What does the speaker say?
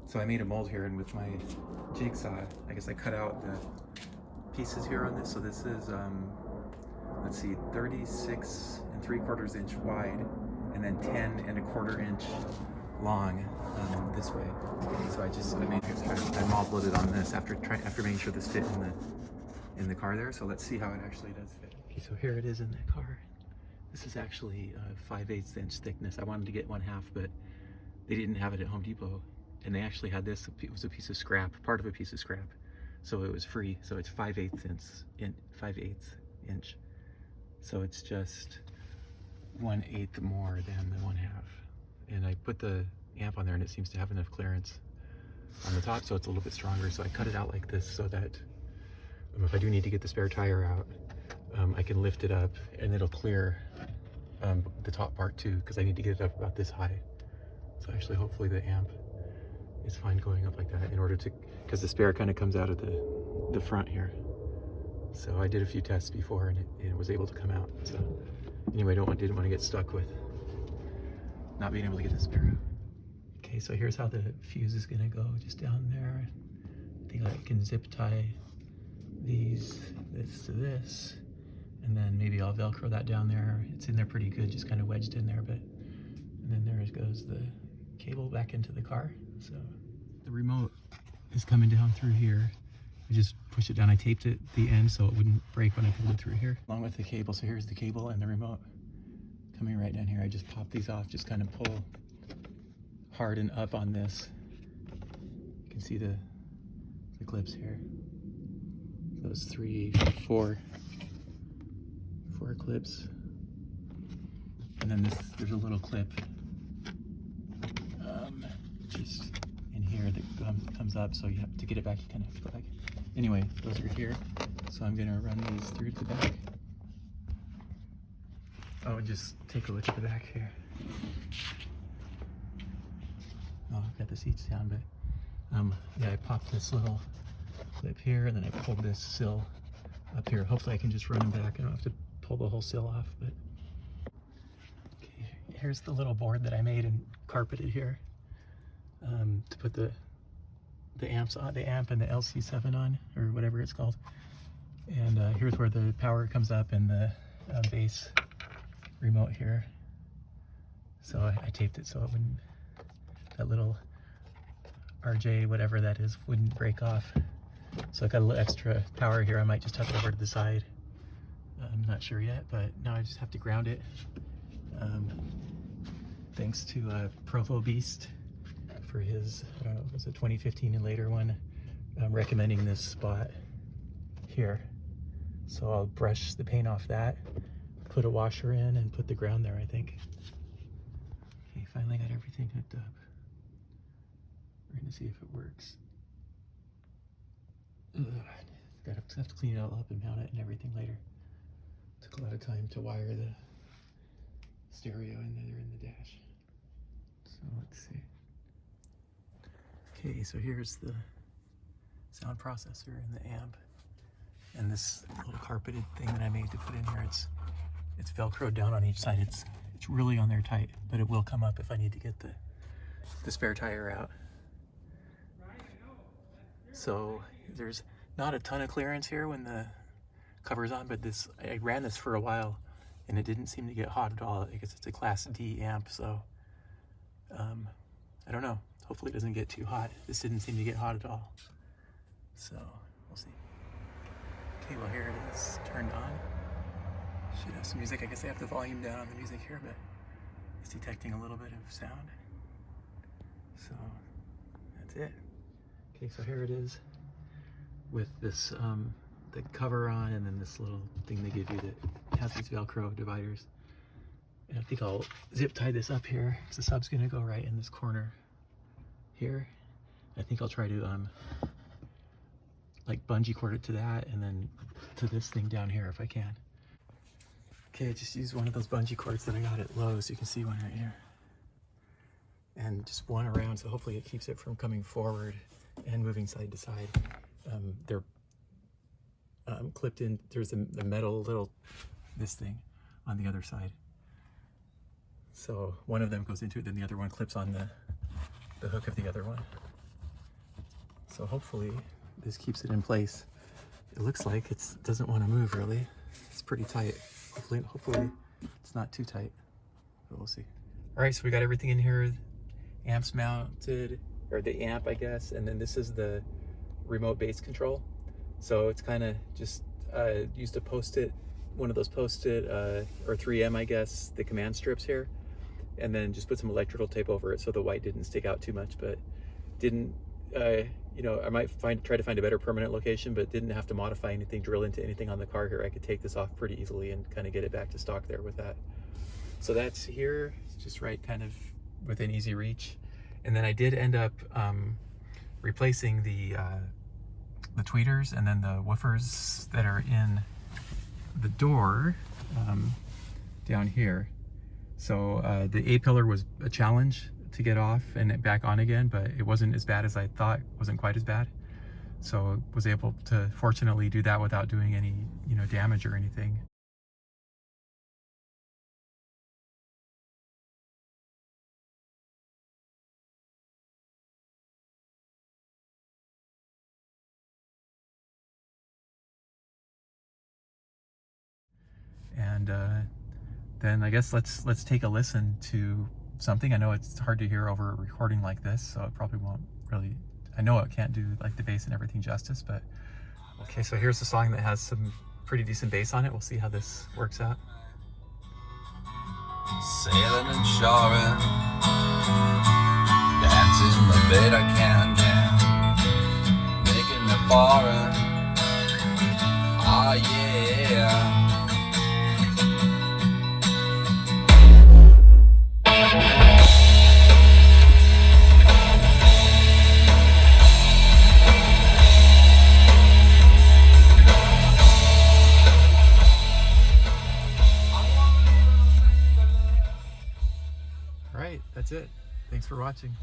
So I made a mold here, and with my jigsaw, I guess I cut out the pieces here on this. So this is, let's see, 36 3/4 inch wide, and then 10 1/4 inch long this way. So I modeled it on this after making sure this fit in the car there. So let's see how it actually does fit. Okay, so here it is in the car. This is actually 5/8 inch thickness. I wanted to get 1/2, but they didn't have it at Home Depot, and they actually had this. It was a piece of scrap, part of a piece of scrap, so it was free. So it's 5/8 inch. So it's just 1/8 more than the 1/2. And I put the amp on there, and it seems to have enough clearance on the top, so it's a little bit stronger. So I cut it out like this so that if I do need to get the spare tire out, I can lift it up and it'll clear the top part too, because I need to get it up about this high. So actually, hopefully the amp is fine going up like that, in order to, because the spare kind of comes out of the front here. So I did a few tests before, and it was able to come out. So anyway, didn't want to get stuck with not being able to get the spare out. Okay, so here's how the fuse is gonna go, just down there. I think I can zip tie this to this, and then maybe I'll Velcro that down there. It's in there pretty good, just kind of wedged in there, and then there goes the cable back into the car. So the remote is coming down through here. I just push it down. I taped it at the end so it wouldn't break when I pulled it through here, along with the cable. So here's the cable and the remote coming right down here. I just pop these off, just kind of pull hard and up on this. You can see the clips here. Those four clips, and then there's a little clip just in here that comes up, so you have to get it back, you kind of have to go back. Anyway, those are here, so I'm gonna run these through to the back. Oh, and just take a look at the back here. Oh, I've got the seats down, but yeah, I popped this little clip here, and then I pulled this sill up here. Hopefully I can just run them back. I don't have to pull the whole sill off. But okay, here's the little board that I made and carpeted here to put the amps on, the amp and the LC7 on, or whatever it's called. And here's where the power comes up, and the bass remote here. So I taped it so it wouldn't, that little RJ whatever that is, wouldn't break off. So I got a little extra power here. I might just tuck it over to the side. I'm not sure yet, but now I just have to ground it. Thanks to Provo Beast for his, was it 2015 and later one, recommending this spot here. So I'll brush the paint off that, put a washer in, and put the ground there, I think. Okay, finally got everything hooked up. We're gonna see if it works. Have to clean it all up and mount it and everything later. Took a lot of time to wire the stereo in there in the dash. So let's see. Okay, so here's the sound processor and the amp, and this little carpeted thing that I made to put in here. It's Velcroed down on each side. It's really on there tight, but it will come up if I need to get the spare tire out. So there's not a ton of clearance here when the cover's on, but I ran this for a while and it didn't seem to get hot at all. I guess it's a Class D amp, so I don't know. Hopefully it doesn't get too hot. This didn't seem to get hot at all, so we'll see. Okay, well here it is, turned on. Should have some music. I guess I have the volume down on the music here, but it's detecting a little bit of sound. So that's it. Okay, so here it is with this, the cover on, and then this little thing they give you that has these Velcro dividers. And I think I'll zip tie this up here, because the sub's gonna go right in this corner here. I think I'll try to like bungee cord it to that, and then to this thing down here if I can. Okay, I just used one of those bungee cords that I got at Lowe's. You can see one right here. And just one around, so hopefully it keeps it from coming forward and moving side to side. They're clipped in, there's a metal little, this thing on the other side. So one of them goes into it, then the other one clips on the hook of the other one. So hopefully this keeps it in place. It looks like it doesn't want to move really. It's pretty tight. Hopefully it's not too tight, but we'll see. All right, so we got everything in here. Amps mounted, or the amp, I guess, and then this is the remote bass control. So it's kind of just used a post-it, one of those post-it or 3M, I guess, the command strips here, and then just put some electrical tape over it so the white didn't stick out too much, but didn't you know, I might try to find a better permanent location, but didn't have to modify anything, drill into anything on the car here. I could take this off pretty easily and kind of get it back to stock there with that. So that's here, it's just right kind of within easy reach. And then I did end up replacing the tweeters and then the woofers that are in the door down here. So the A-pillar was a challenge to get off and back on again, but it wasn't as bad as I thought. It wasn't quite as bad. So was able to fortunately do that without doing any, you know, damage or anything. And then I guess let's take a listen to something. I know it's hard to hear over a recording like this, so it probably won't really, I know it can't do like the bass and everything justice, but okay, so here's a song that has some pretty decent bass on it. We'll see how this works out. Sailing and shoring, dancing the bed I can, making me foreign, oh yeah. All right, that's it. Thanks for watching.